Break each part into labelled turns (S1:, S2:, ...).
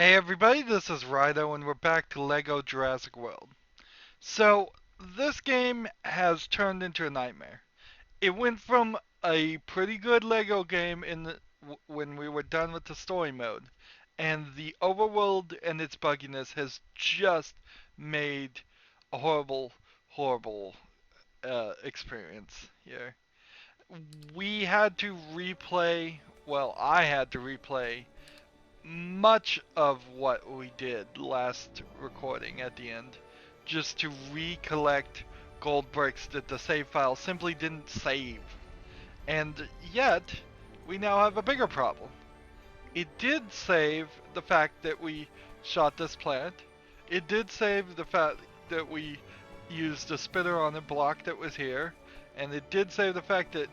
S1: Hey everybody, this is Rydo and we're back to Lego Jurassic World. So, this game has turned into a nightmare. It went from a pretty good Lego game when we were done with the story mode, and the overworld and its bugginess has just made a horrible, horrible experience here. We had to replay, well, I had to replay much of what we did last recording at the end just to recollect gold bricks that the save file simply didn't save. And yet, we now have a bigger problem. It did save the fact that we shot this plant. It did save the fact that we used a spitter on a block that was here. And it did save the fact that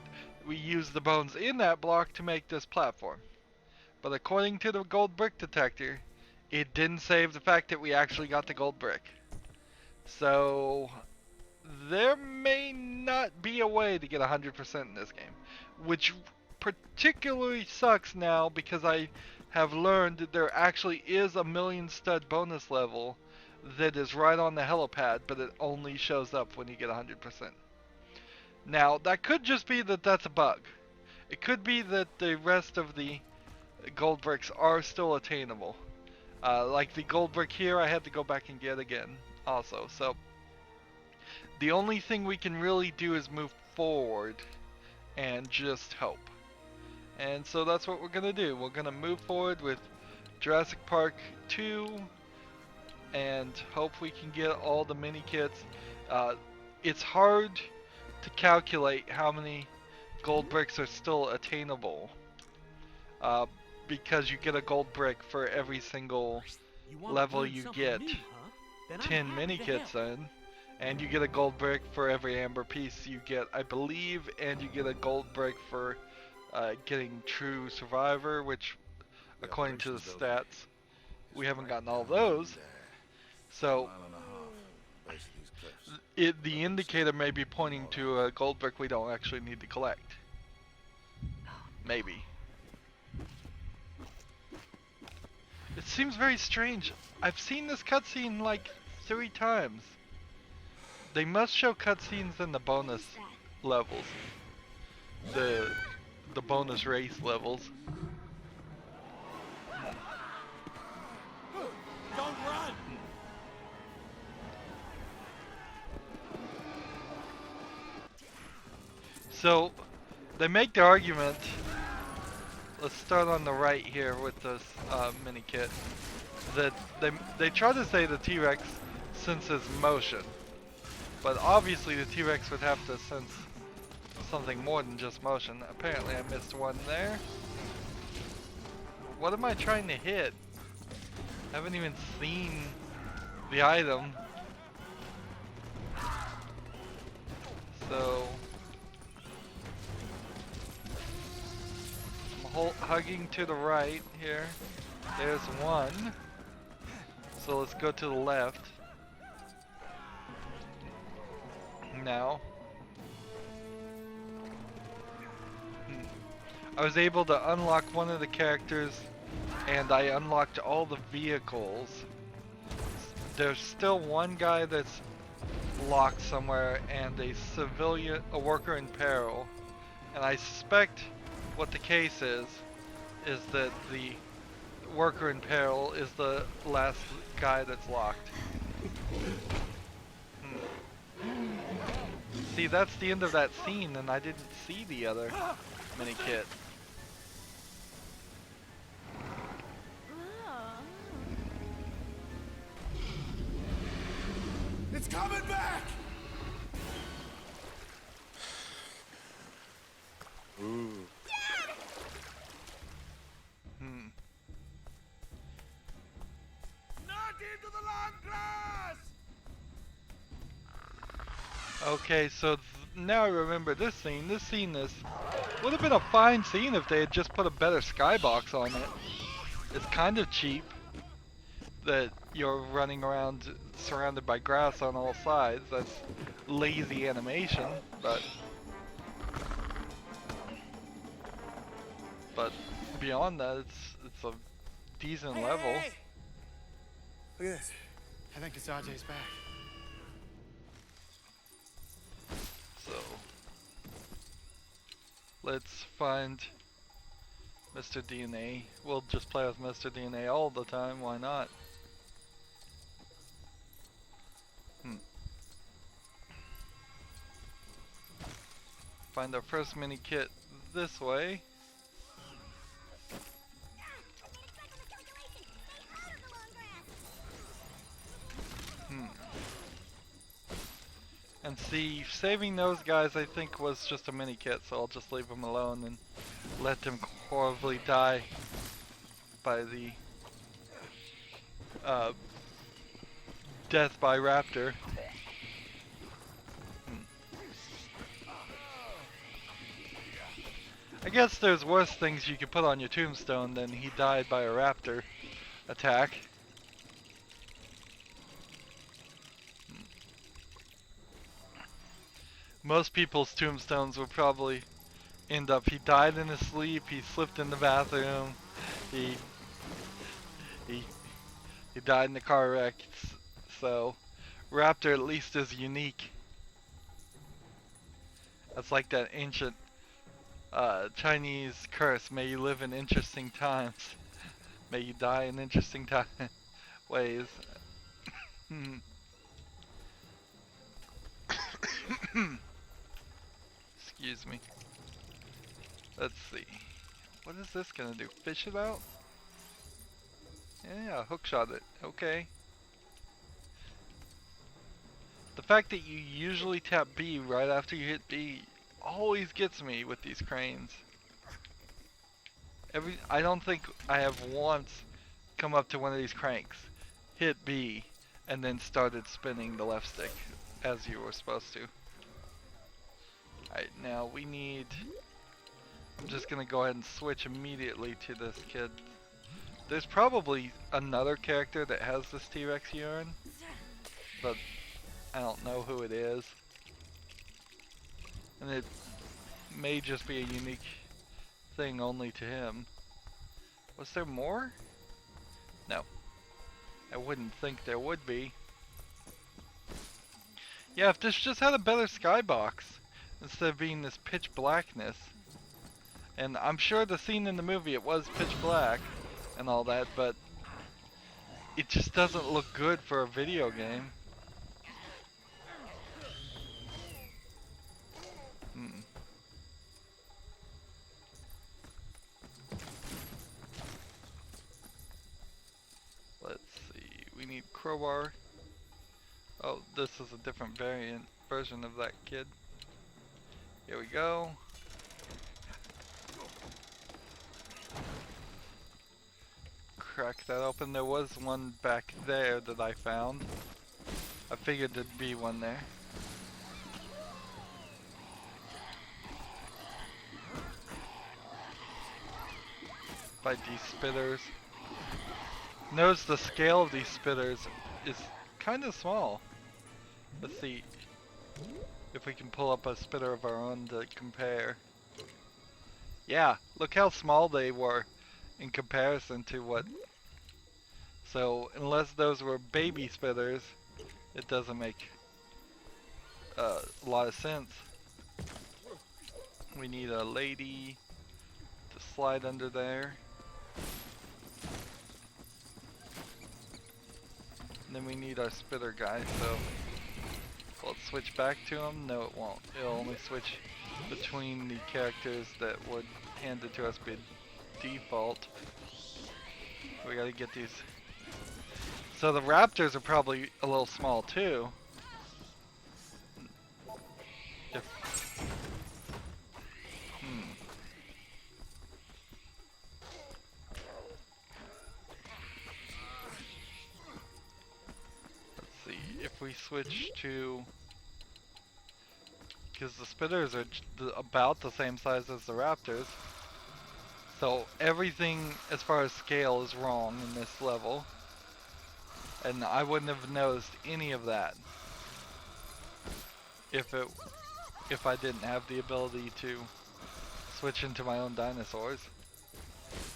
S1: we used the bones in that block to make this platform. But according to the gold brick detector, it didn't save the fact that we actually got the gold brick. So there may not be a way to get 100% in this game, which particularly sucks now because I have learned that there actually is a million stud bonus level that is right on the helipad, but it only shows up when you get 100%. Now, that could just be that that's a bug. It could be that the rest of the gold bricks are still attainable. Like the gold brick here, I had to go back and get again also. So the only thing we can really do is move forward and just hope. And so that's what we're going to do. We're going to move forward with Jurassic Park 2 and hope we can get all the mini kits. It's hard to calculate how many gold bricks are still attainable. Because you get a gold brick for every single level you get 10 mini kits in, and you get a gold brick for every amber piece you get, I believe, and you get a gold brick for getting true survivor, which according to the stats we haven't gotten all those. So the indicator may be pointing to a gold brick we don't actually need to collect. Maybe. It seems very strange. I've seen this cutscene like 3 times. They must show cutscenes in the bonus levels. The bonus race levels.
S2: Don't run!
S1: So they make the argument. Let's start on the right here with this mini kit. That they try to say the T-Rex senses motion, but obviously the T-Rex would have to sense something more than just motion. Apparently I missed one there. What am I trying to hit? I haven't even seen the item. So hugging to the right here. There's one. So let's go to the left. Now. I was able to unlock one of the characters and I unlocked all the vehicles. There's still one guy that's locked somewhere and a worker in peril. And I suspect what the case is that the worker in peril is the last guy that's locked. See, that's the end of that scene, and I didn't see the other mini kit.
S2: It's coming back!
S3: Ooh.
S2: Not into the long grass!
S1: Okay, so now I remember this scene. This scene would have been a fine scene if they had just put a better skybox on it. It's kind of cheap that you're running around surrounded by grass on all sides. That's lazy animation, but beyond that, it's a decent level.
S2: Hey, Look at this. I think it's RJ's back.
S1: So let's find Mr. DNA. We'll just play with Mr. DNA all the time, why not? Find our first mini kit this way. And see, saving those guys I think was just a mini kit, so I'll just leave them alone and let them horribly die by the death by Raptor. I guess there's worse things you could put on your tombstone than he died by a raptor attack. Most people's tombstones would probably end up, he died in his sleep, he slipped in the bathroom, he died in a car wreck. So Raptor at least is unique. That's like that ancient Chinese curse, may you live in interesting times. May you die in interesting ways. Excuse me. Let's see. What is this gonna do? Fish it out? Yeah, hookshot it. Okay. The fact that you usually tap B right after you hit B always gets me with these cranes. I don't think I have once come up to one of these cranks, hit B, and then started spinning the left stick as you were supposed to. Alright, now we need... I'm just gonna go ahead and switch immediately to this kid. There's probably another character that has this T-Rex urine, but I don't know who it is. And it may just be a unique thing only to him. Was there more? No. I wouldn't think there would be. Yeah, if this just had a better skybox instead of being this pitch blackness. And I'm sure the scene in the movie, it was pitch black and all that, but it just doesn't look good for a video game. Let's see, we need crowbar. Oh, this is a different version of that kid. Here we go. Crack that open. There was one back there that I found. I figured there'd be one there. By these spitters. Notice the scale of these spitters is kind of small. Let's see if we can pull up a spitter of our own to compare. Yeah, look how small they were in comparison to what. So unless those were baby spitters, it doesn't make a lot of sense. We need a lady to slide under there. And then we need our spitter guy, so will it switch back to him? No, it won't. It'll only switch between the characters that would hand it to us by default. We gotta get these. So the raptors are probably a little small too. Let's see if we switch to, because the spitters are about the same size as the raptors. So everything as far as scale is wrong in this level. And I wouldn't have noticed any of that if I didn't have the ability to switch into my own dinosaurs.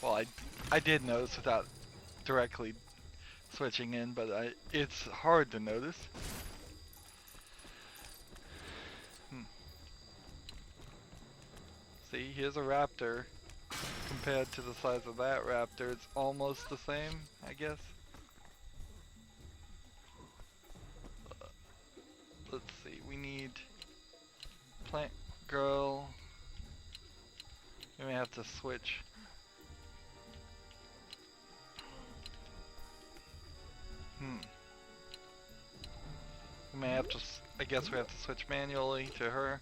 S1: Well, I did notice without directly switching in, but it's hard to notice. Hmm. See, here's a raptor. Compared to the size of that raptor, it's almost the same, I guess. Let's see, we need plant girl. We may have to switch. We may have to, I guess we have to switch manually to her.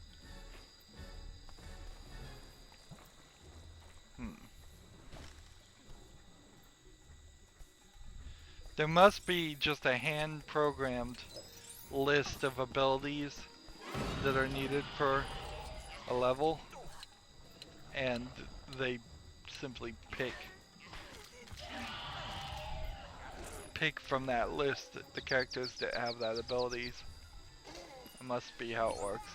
S1: There must be just a hand-programmed list of abilities that are needed for a level, and they simply pick from that list the characters that have that abilities. It must be how it works.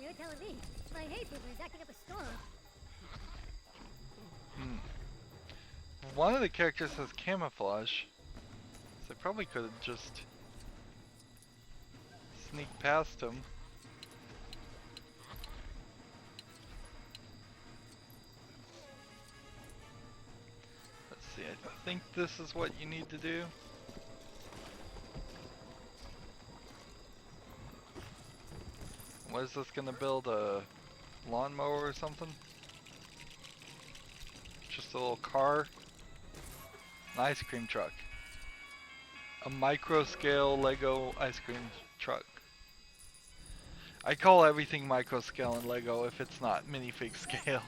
S3: You're telling me my hay fever is acting up a storm.
S1: One of the characters has camouflage, so I probably could have just sneaked past him. Let's see, I think this is what you need to do. What is this gonna build, a lawnmower or something? Just a little car? An ice cream truck. A micro scale Lego ice cream truck. I call everything micro scale in Lego if it's not minifig scale.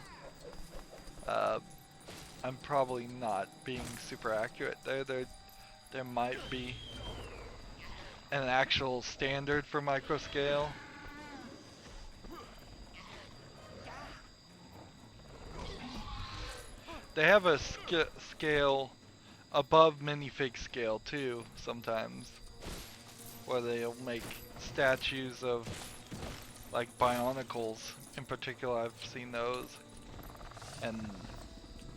S1: I'm probably not being super accurate there. There might be an actual standard for micro scale. They have a scale above minifig scale too sometimes, where they'll make statues of like Bionicles in particular. I've seen those, and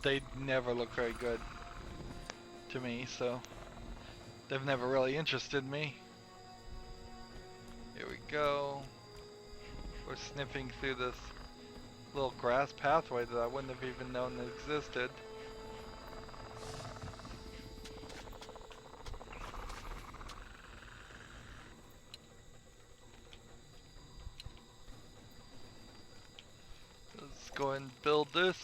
S1: they never look very good to me, so they've never really interested me. Here we go. We're sniffing through this little grass pathway that I wouldn't have even known that existed. Let's go ahead and build this.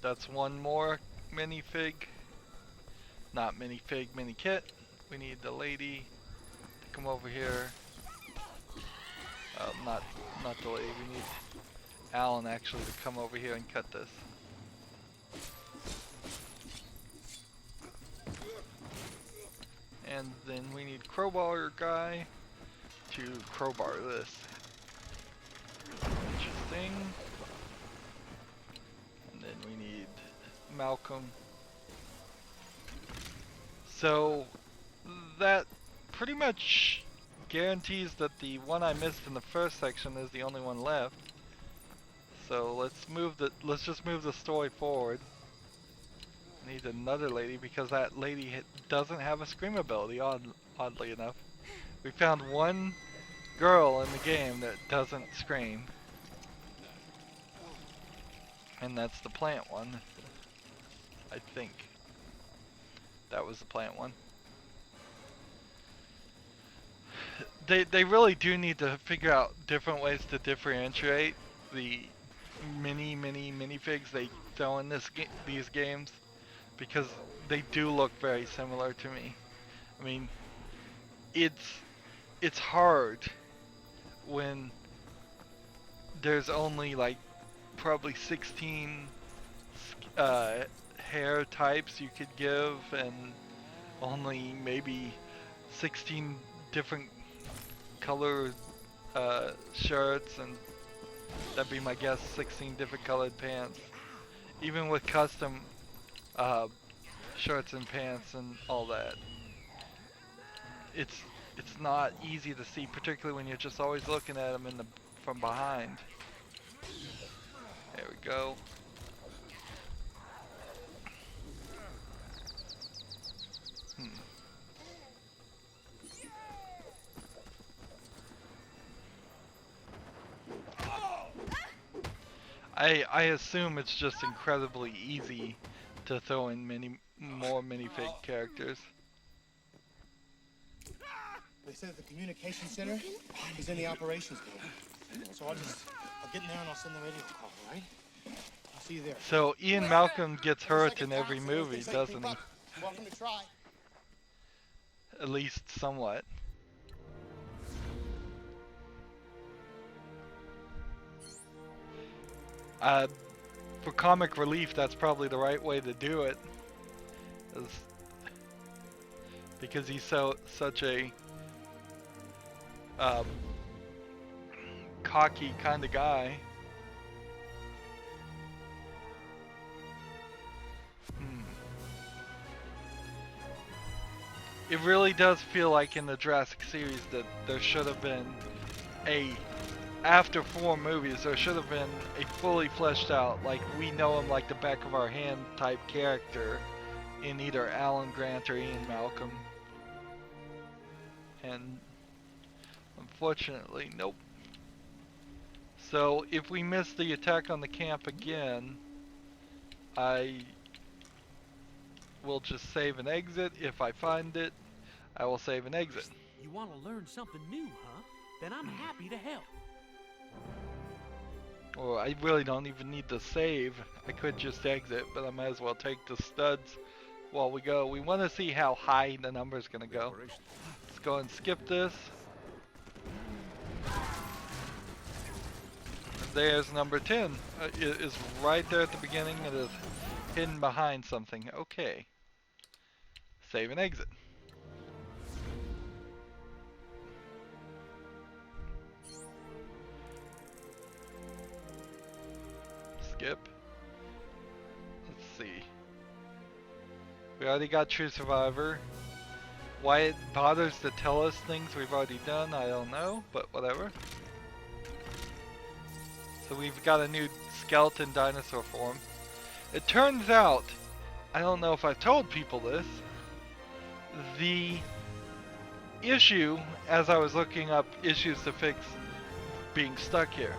S1: That's one more minifig. Not minifig, mini kit. We need the lady to come over here. Not the lady. We need Alan actually to come over here and cut this. And then we need crowbar guy to crowbar this. Interesting. And then we need Malcolm. So that pretty much guarantees that the one I missed in the first section is the only one left. So let's just move the story forward. Need another lady because that lady doesn't have a scream ability, oddly enough. We found one girl in the game that doesn't scream. And that's the plant one. I think. That was the plant one. They really do need to figure out different ways to differentiate the minifigs they throw in these games, because they do look very similar to me. I mean, it's hard when there's only like probably 16 hair types you could give, and only maybe 16 different color shirts, and that'd be my guess, 16 different colored pants. Even with custom shirts and pants and all that, it's not easy to see, particularly when you're just always looking at them from behind. There we go. Hmm. I assume it's just incredibly easy to throw in more minifig characters.
S2: They said the communication center is in the operations building. So I'll get in there and I'll send the radio call, all right? I'll see you there.
S1: So Ian Malcolm gets hurt in every movie, doesn't he?
S2: Welcome to try.
S1: At least somewhat. For comic relief, that's probably the right way to do it. Because he's such a cocky kind of guy. It really does feel like in the Jurassic series that there should have been after 4 movies, there should have been a fully fleshed out, like we know him like the back of our hand type character in either Alan Grant or Ian Malcolm. And unfortunately, nope. So if we miss the attack on the camp again, I will just save and exit. If I find it, I will save and exit.
S4: You want to learn something new, huh? Then I'm happy to help.
S1: Or I really don't even need to save. I could just exit, but I might as well take the studs while we go. We want to see how high the number is going to go. Let's go and skip this. There's number 10. It is right there at the beginning. It is hidden behind something. Okay. Save and exit. Skip. Let's see. We already got True Survivor. Why it bothers to tell us things we've already done, I don't know, but whatever. So we've got a new skeleton dinosaur form. It turns out, I don't know if I've told people this, the issue, as I was looking up issues to fix being stuck here,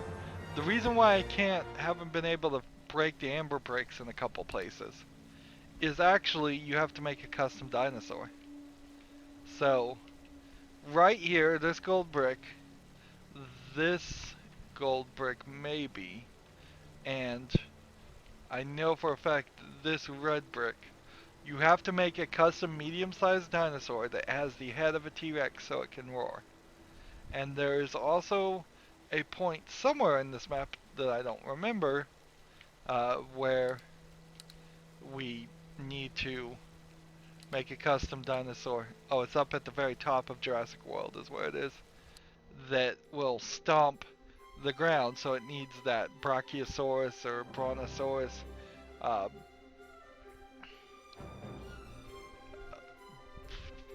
S1: the reason why I haven't been able to break the amber bricks in a couple places is actually you have to make a custom dinosaur. So, right here, this gold brick, this gold brick maybe, and I know for a fact this red brick, you have to make a custom medium-sized dinosaur that has the head of a T-Rex so it can roar. And there is also a point somewhere in this map that I don't remember where we need to make a custom dinosaur. Oh, it's up at the very top of Jurassic World is where it is. That will stomp the ground, so it needs that Brachiosaurus or Brontosaurus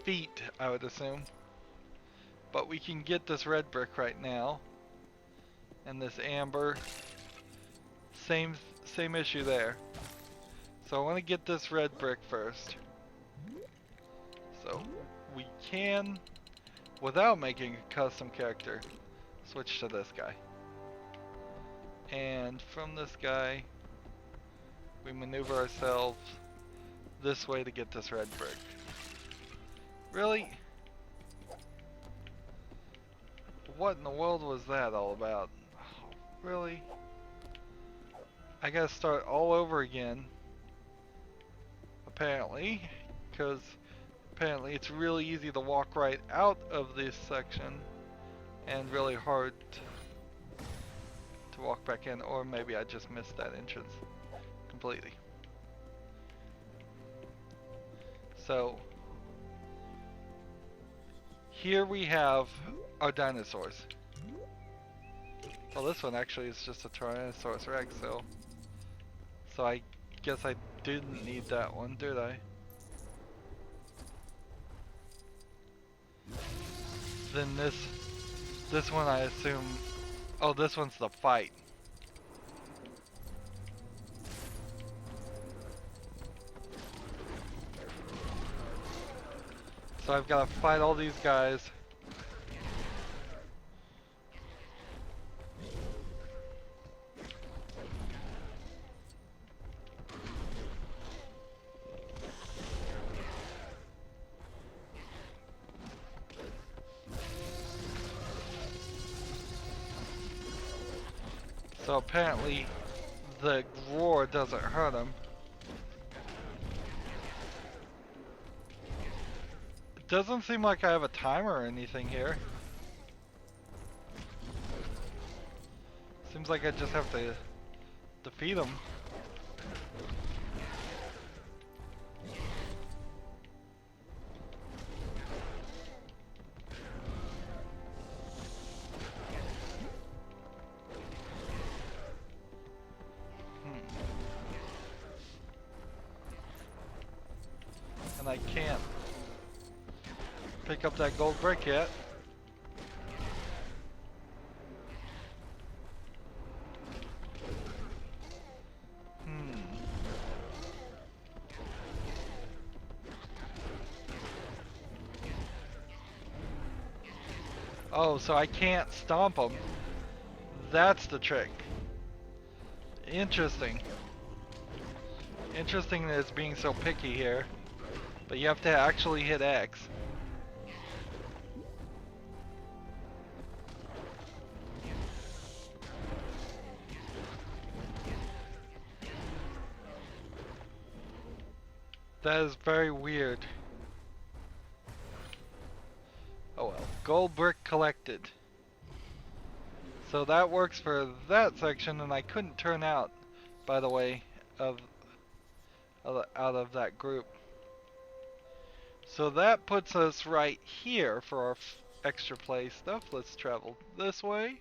S1: feet, I would assume. But we can get this red brick right now. And this amber. Same issue there. So I want to get this red brick first. So we can, without making a custom character, switch to this guy. And from this guy, we maneuver ourselves this way to get this red brick. Really? What in the world was that all about? Oh, really? I gotta start all over again. Apparently. Because apparently it's really easy to walk right out of this section and really hard to walk back in, or maybe I just missed that entrance completely. So here we have our dinosaurs. Well, this one actually is just a Tyrannosaurus Rex, so I guess I didn't need that one, did I? Then this one I assume. Oh, this one's the fight. So I've got to fight all these guys. So apparently the roar doesn't hurt him. It doesn't seem like I have a timer or anything here. Seems like I just have to defeat him. And I can't pick up that gold brick yet. Oh, so I can't stomp him. That's the trick. Interesting. Interesting that it's being so picky here. But you have to actually hit X. That is very weird. Oh well. Gold brick collected. So that works for that section, and I couldn't turn out, by the way, out of that group. So that puts us right here for our extra play stuff. Let's travel this way.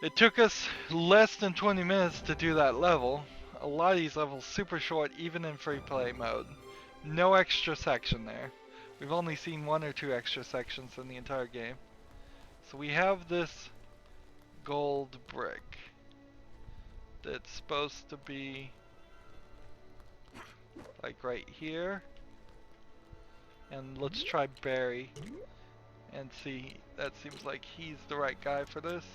S1: It took us less than 20 minutes to do that level. A lot of these levels super short, even in free play mode. No extra section there. We've only seen 1 or 2 extra sections in the entire game. So we have this gold brick that's supposed to be like right here. And let's try Barry and see. That seems like he's the right guy for this.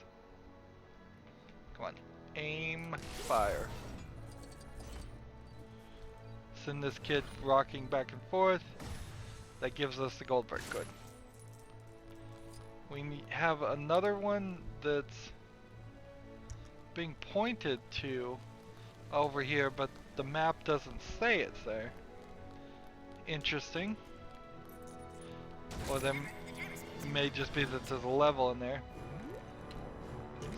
S1: Come on. Aim, fire. Send this kid rocking back and forth. That gives us the gold brick. Good. We have another one that's being pointed to over here, but the map doesn't say it's there. Interesting. Or there may just be that there's a level in there.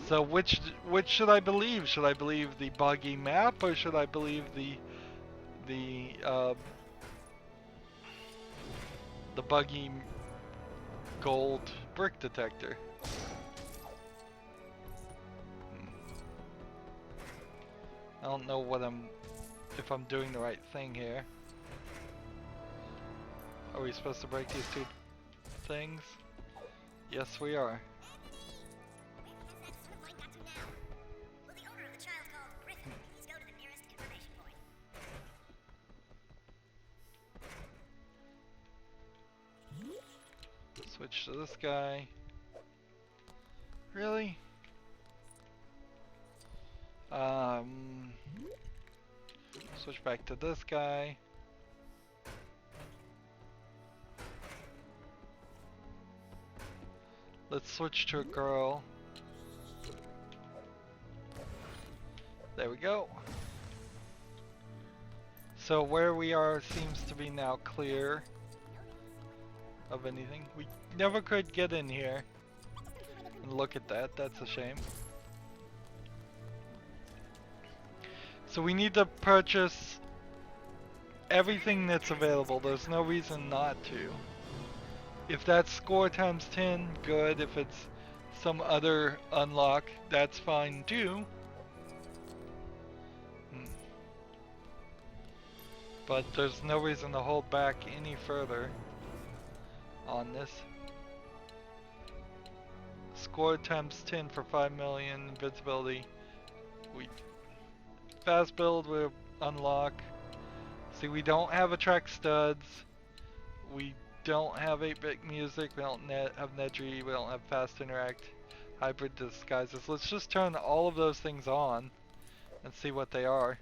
S1: So which should I believe? Should I believe the buggy map, or should I believe the buggy gold brick detector? I don't know if I'm doing the right thing here. Are we supposed to break these two things? Yes, we are. Switch to this guy. Really? Switch back to this guy. Let's switch to a girl. There we go. So where we are seems to be now clear of anything. We never could get in here and look at that. That's a shame. So we need to purchase everything that's available. There's no reason not to. If that's score times 10, good. If it's some other unlock, that's fine too. But there's no reason to hold back any further on this. Score times 10 for 5 million. Invincibility. We fast build will unlock. See, we don't have attract studs. We don't have 8-bit music. We don't have Nedry. We don't have fast interact. Hybrid disguises. Let's just turn all of those things on and see what they are.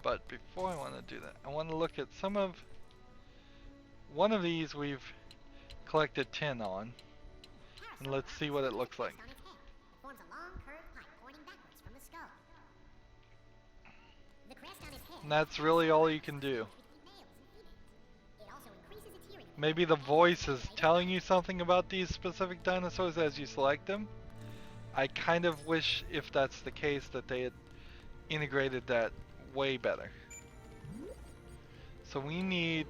S1: But before I want to do that, I want to look at some of one of these we've collected 10 on, and let's see what it looks like. And that's really all you can do. Maybe the voice is telling you something about these specific dinosaurs as you select them. I kind of wish, if that's the case, that they had integrated that way better. So we need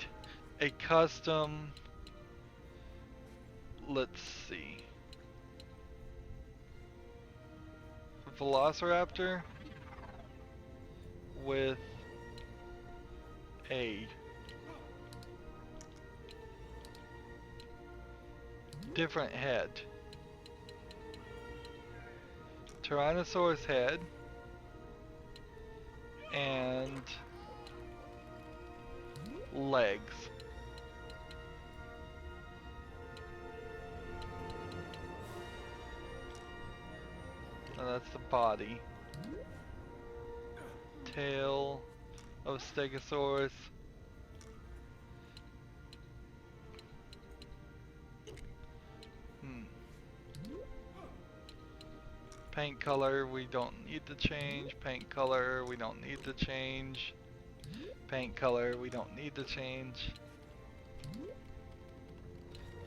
S1: a custom, let's see, Velociraptor with a different head. Tyrannosaurus head and legs. So that's the body. Tail of Stegosaurus. Paint color, we don't need to change. Paint color, we don't need to change. Paint color, we don't need to change.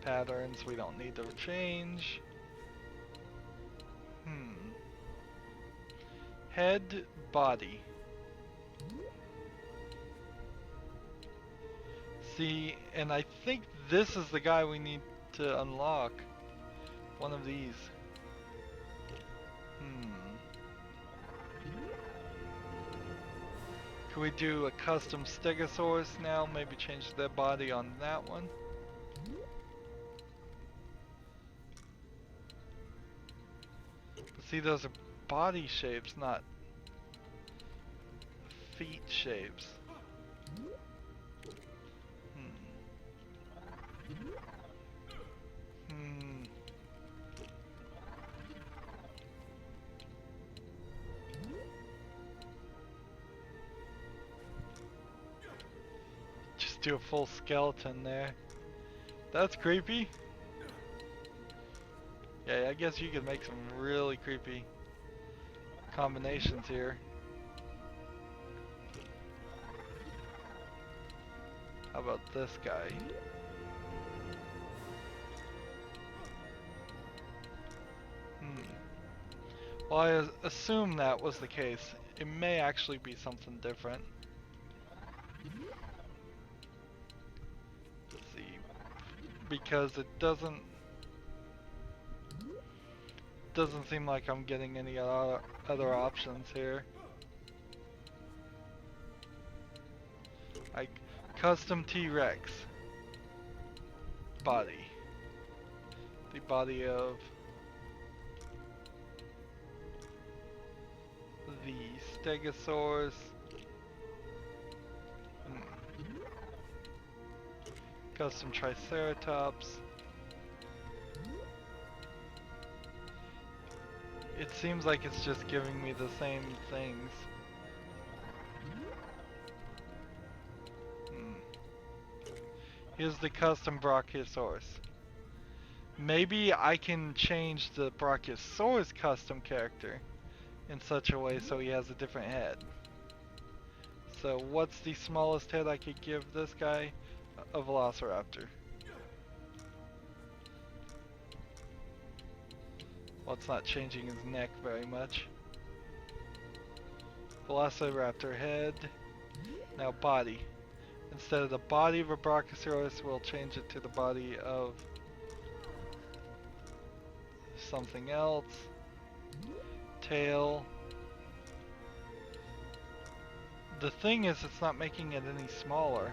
S1: Patterns, we don't need to change. Head, body. See, and I think this is the guy we need to unlock. One of these. Can we do a custom Stegosaurus now? Maybe change the body on that one. But see, those are body shapes, not feet shapes. Just do a full skeleton there. That's creepy. Yeah, I guess you could make some really creepy combinations here. How about this guy? Well, I assume that was the case. It may actually be something different. Let's see. Because it doesn't seem like I'm getting any other options here. Like custom T-Rex body. The body of the Stegosaurus. Custom Triceratops. It seems like it's just giving me the same things. Here's the custom Brachiosaurus. Maybe I can change the Brachiosaurus custom character in such a way so he has a different head. So what's the smallest head I could give this guy? A Velociraptor. Well, it's not changing his neck very much. Velociraptor head. Now body. Instead of the body of a Brachiosaurus, we'll change it to the body of something else. Tail. The thing is, it's not making it any smaller.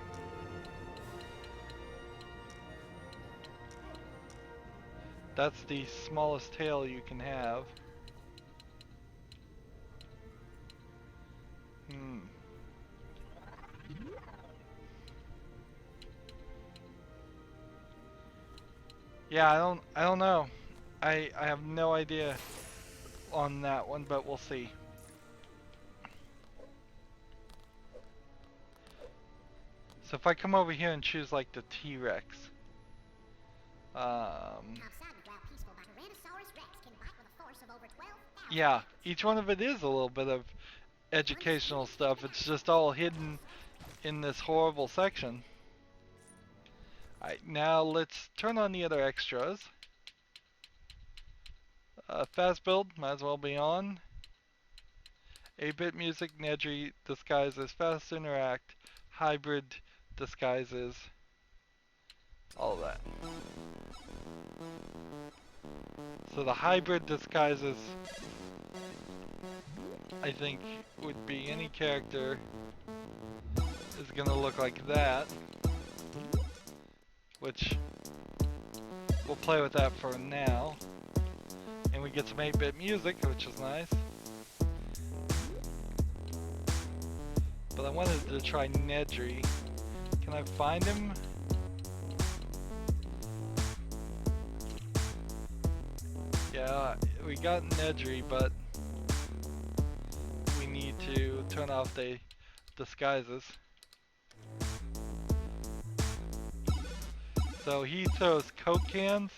S1: That's the smallest tail you can have. Hmm. Yeah, I don't know. I have no idea on that one, but we'll see. So if I come over here and choose like the T-Rex, yeah, each one of it is a little bit of educational stuff. It's just all hidden in this horrible section. Alright, now let's turn on the other extras. Fast build, might as well be on. 8-bit music, Nedry disguises, fast interact, hybrid disguises, all of that. So the hybrid disguises, I think, would be any character is gonna look like that, which we'll play with that for now. And we get some 8-bit music, which is nice. But I wanted to try Nedry. Can I find him? Yeah, we got Nedry, but we need to turn off the disguises. So he throws Coke cans,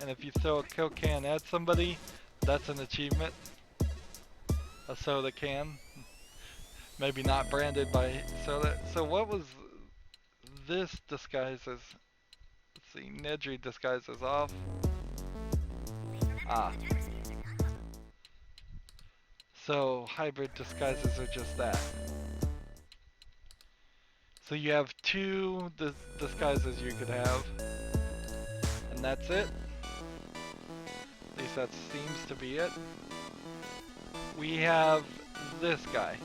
S1: and if you throw a Coke can at somebody, that's an achievement. A soda can. Maybe not branded by soda. So what was this disguises? Let's see, Nedry disguises off. Ah. So hybrid disguises are just that. So you have two disguises you could have. And that's it. At least that seems to be it. We have this guy.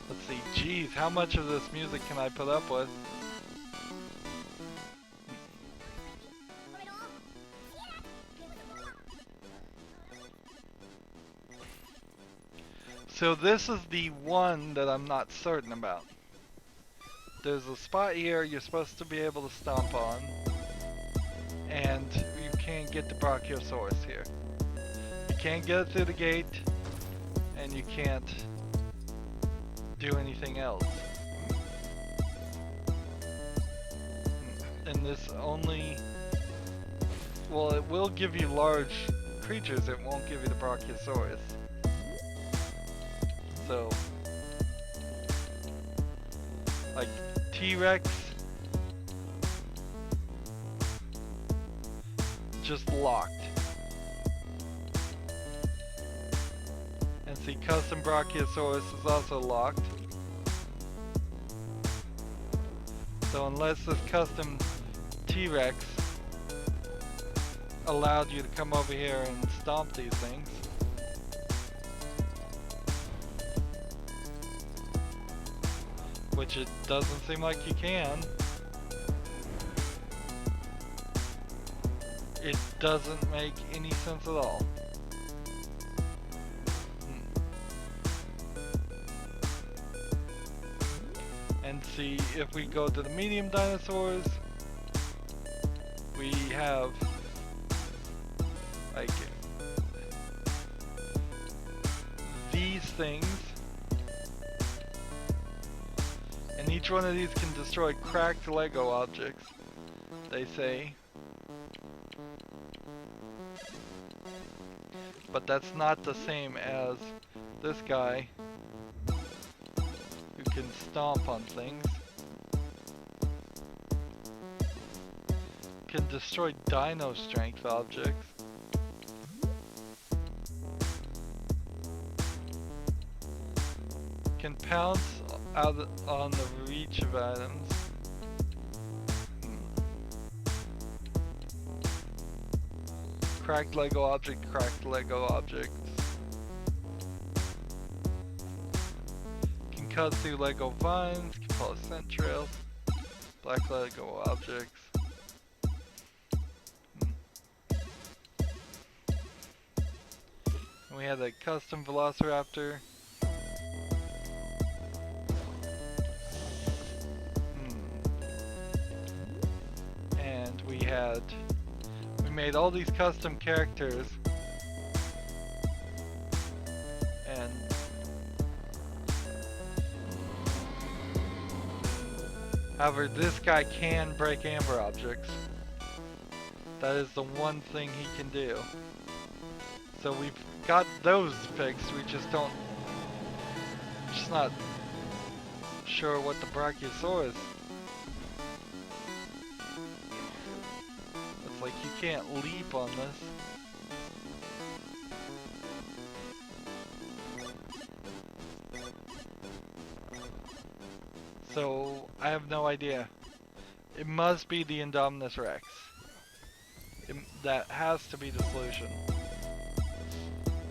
S1: Let's see, geez, how much of this music can I put up with? So this is the one that I'm not certain about. There's a spot here you're supposed to be able to stomp on, and you can't get the Brachiosaurus here. You can't get it through the gate, and you can't do anything else. And this only, well, it will give you large creatures, it won't give you the Brachiosaurus. So, like T-Rex, just locked. And see, custom Brachiosaurus is also locked. So unless this custom T-Rex allowed you to come over here and stomp these things, which it doesn't seem like you can, it doesn't make any sense at all. And see, if we go to the medium dinosaurs, we have like these things, and each one of these can destroy cracked Lego objects, they say. But that's not the same as this guy, who can stomp on things. Can destroy dino strength objects. Can pounce out on the reach of items. Cracked Lego object, cracked Lego objects. Can cut through Lego vines, can follow scent trails, black Lego objects. And we had a custom Velociraptor. And we made all these custom characters. And however, this guy can break amber objects. That is the one thing he can do. So we've got those fixed, we just not sure what the Brachiosaurus. It's like you can't leap on this. So I have no idea. It must be the Indominus Rex. That has to be the solution.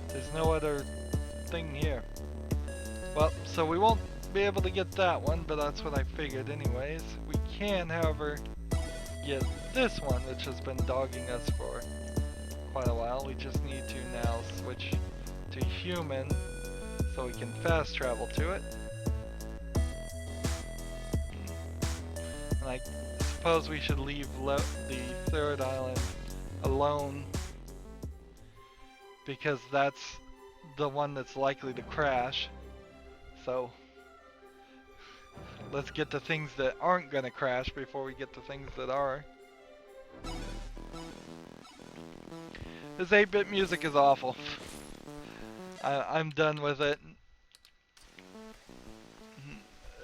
S1: There's no other thing here. Well, so we won't be able to get that one, but that's what I figured anyways. We can, however, get this one, which has been dogging us for quite a while. We just need to now switch to human so we can fast travel to it. And I suppose we should leave the third island alone, because that's the one that's likely to crash. So let's get the things that aren't gonna crash before we get the things that are. This 8-bit music is awful. I'm done with it.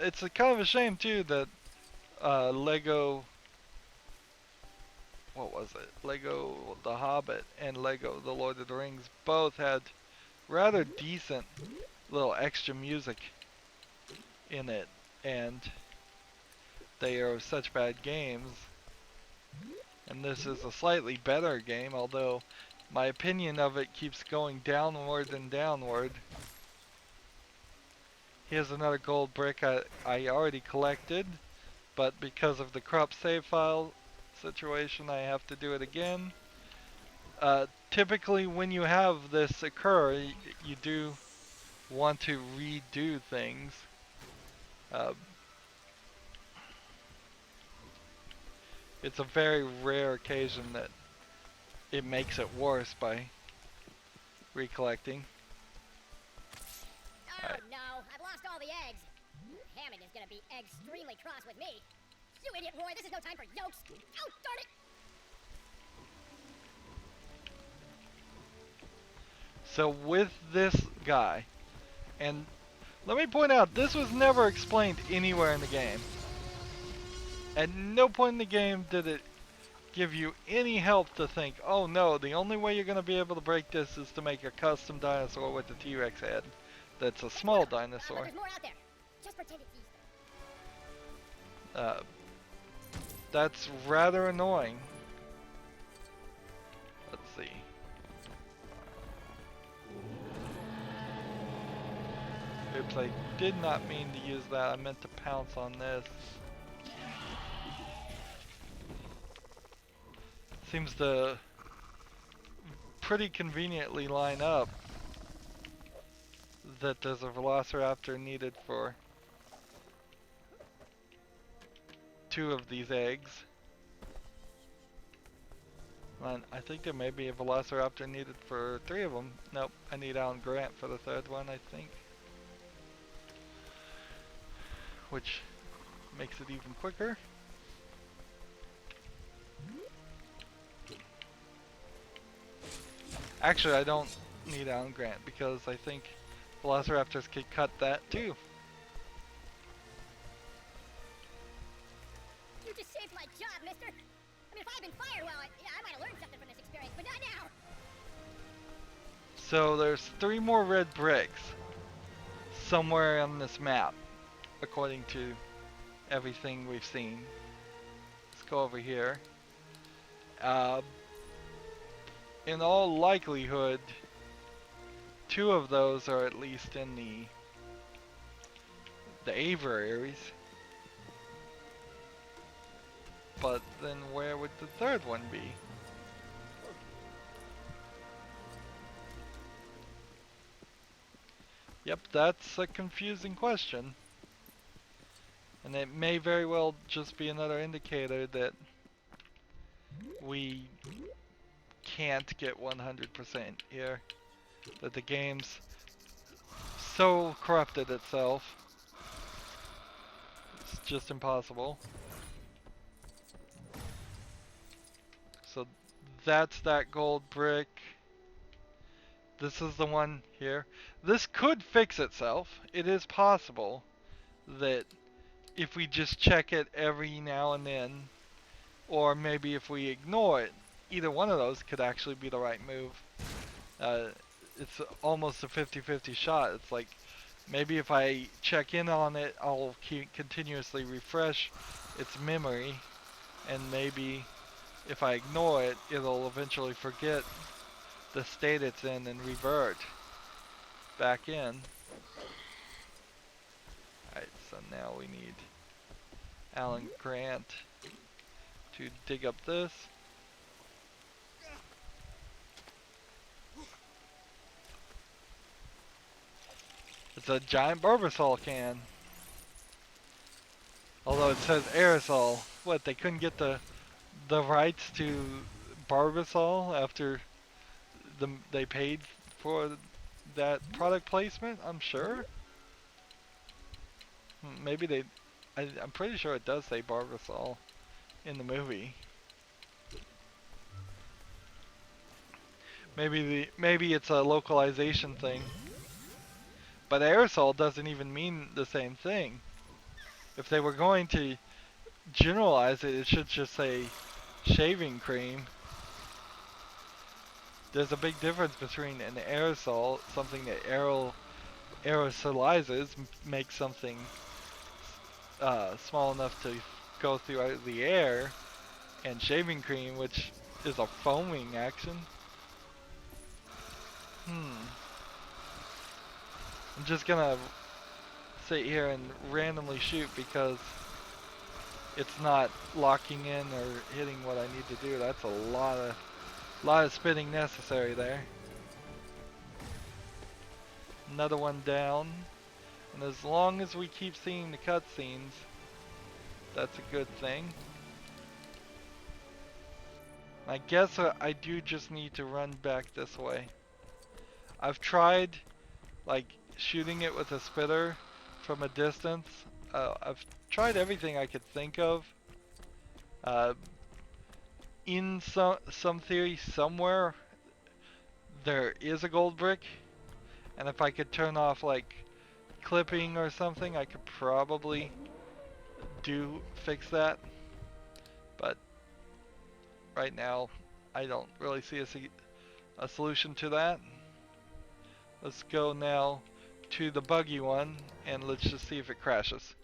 S1: It's a kind of a shame too that Lego, what was it? Lego The Hobbit and Lego The Lord of the Rings both had rather decent little extra music in it, and they are such bad games. And this is a slightly better game, although my opinion of it keeps going downward and downward. Here's another gold brick I already collected, but because of the corrupt save file situation I have to do it again. Typically when you have this occur, you do want to redo things. It's a very rare occasion that it makes it worse by recollecting.
S3: Oh no, I've lost all the eggs. Hammond is gonna be extremely cross with me. You idiot, Roy, this is no time for yokes. Oh, darn it!
S1: So with this guy, and let me point out, this was never explained anywhere in the game. At no point in the game did it give you any help to think, oh no, the only way you're going to be able to break this is to make a custom dinosaur with a T-Rex head that's a small dinosaur.
S3: There's more out there. Just pretend it's easy.
S1: That's rather annoying. Let's see. Oops, I did not mean to use that. I meant to pounce on this. Seems to pretty conveniently line up that there's a Velociraptor needed for 2 of these eggs. And I think there may be a Velociraptor needed for 3 of them. Nope, I need Alan Grant for the 3rd one, I think. Which makes it even quicker. Actually, I don't need Alan Grant because I think Velociraptors could cut that too.
S3: You just saved my job, mister. I mean, if I had been fired, well, I might have learned something from this experience, but not now.
S1: So there's 3 more red bricks somewhere on this map, according to everything we've seen. Let's go over here. In all likelihood, 2 of those are at least in the aviaries. but then where would the third one be? Yep, that's a confusing question. And it may very well just be another indicator that we can't get 100% here. That the game's so corrupted itself. It's just impossible. So that's that gold brick. This is the one here. This could fix itself. It is possible that if we just check it every now and then, or maybe if we ignore it, either one of those could actually be the right move. It's almost a 50-50 shot. It's like maybe if I check in on it, I'll continuously refresh its memory, and maybe if I ignore it, it'll eventually forget the state it's in and revert back in. Alright, so now we need Alan Grant to dig up this. It's a giant Barbasol can. Although it says aerosol. What, they couldn't get the rights to Barbasol after they paid for that product placement? I'm sure. Maybe they... I'm pretty sure it does say Barbasol in the movie. Maybe it's a localization thing. But aerosol doesn't even mean the same thing. If they were going to generalize it, it should just say shaving cream. There's a big difference between an aerosol, something that aerosolizes, makes something small enough to go through the air, and shaving cream, which is a foaming action. I'm just gonna sit here and randomly shoot because it's not locking in or hitting what I need to do. That's a lot of spinning necessary there. Another one down. And as long as we keep seeing the cutscenes, that's a good thing. I guess I do just need to run back this way. I've tried like shooting it with a spitter from a distance. I've tried everything I could think of. In some theory somewhere there is a gold brick, and if I could turn off like clipping or something, I could probably fix that. But right now I don't really see a solution to that. Let's go now to the buggy one and let's just see if it crashes.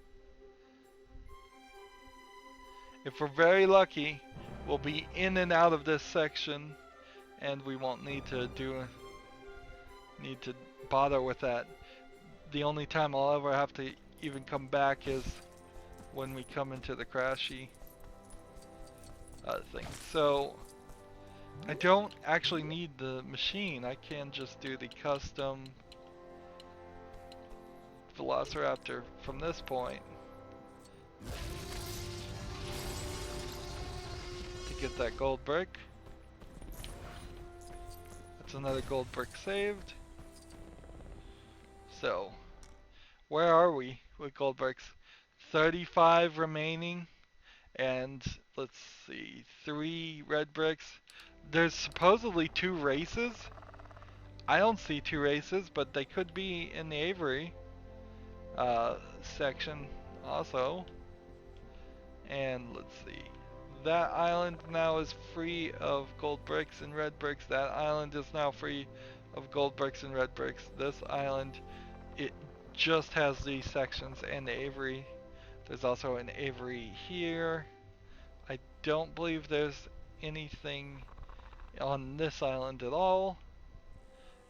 S1: If we're very lucky, we'll be in and out of this section and we won't need to bother with that. The only time I'll ever have to even come back is when we come into the crashy thing. So I don't actually need the machine. I can just do the custom Velociraptor from this point to get that gold brick. That's another gold brick saved. So where are we with gold bricks? 35 remaining, and let's see, 3 red bricks. There's supposedly 2 races. I don't see 2 races, but they could be in the Avery section also. And let's see, that island now is free of gold bricks and red bricks. That island is now free of gold bricks and red bricks. This island, it just has these sections and the Avery. There's also an Avery here. I don't believe there's anything on this island at all.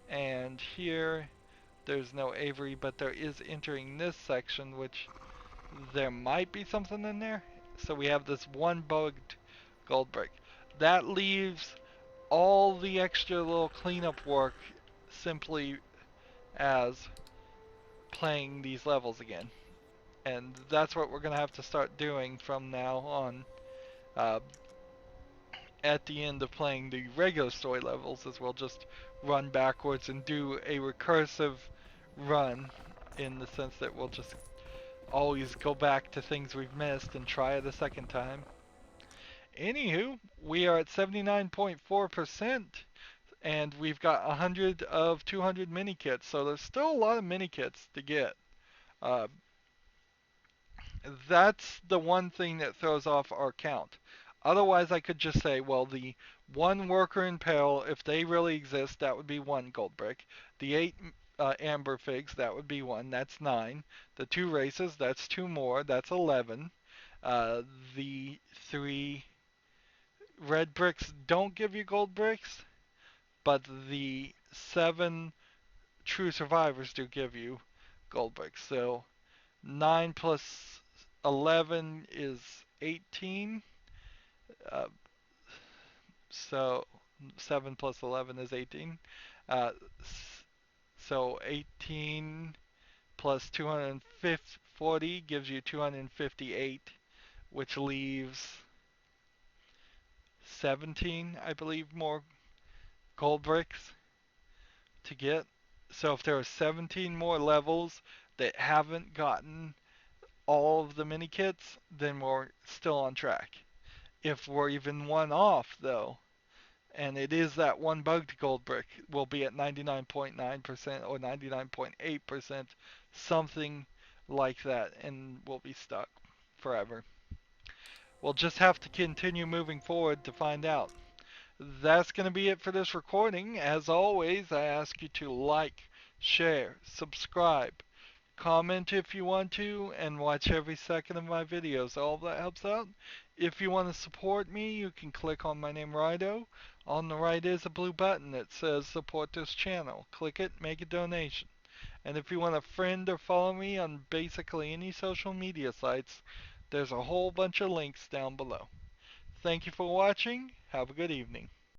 S1: And here there's no Avery, but there is entering this section, which there might be something in there. So we have this one bugged gold brick. That leaves all the extra little cleanup work simply as playing these levels again. And that's what we're going to have to start doing from now on. Uh, at the end of playing the regular story levels, is we'll just run backwards and do a recursive run, in the sense that we'll just always go back to things we've missed and try it a second time. Anywho, we are at 79.4%, and we've got 100 of 200 mini kits, so there's still a lot of mini kits to get. Uh, that's the one thing that throws off our count. Otherwise, I could just say, well, the one worker in peril, if they really exist, that would be one gold brick. The 8 amber figs, that would be one. That's 9. The 2 races, that's 2 more. That's 11. Uh, the 3 red bricks don't give you gold bricks, but the 7 true survivors do give you gold bricks. So 9 plus 11 is 18. Uh, so 7 plus 11 is 18. Uh, so 18 plus 240 gives you 258, which leaves 17, I believe, more gold bricks to get. So if there are 17 more levels that haven't gotten all of the mini kits, then we're still on track. If we're even one off, though, and it is that one bugged gold brick, we'll be at 99.9% or 99.8%, something like that, and we'll be stuck forever. We'll just have to continue moving forward to find out. That's going to be it for this recording. As always, I ask you to like, share, subscribe, comment if you want to, and watch every second of my videos. All of that helps out. If you want to support me, you can click on my name, Rydo. On the right is a blue button that says support this channel. Click it, make a donation. And if you want to friend or follow me on basically any social media sites, there's a whole bunch of links down below. Thank you for watching. Have a good evening.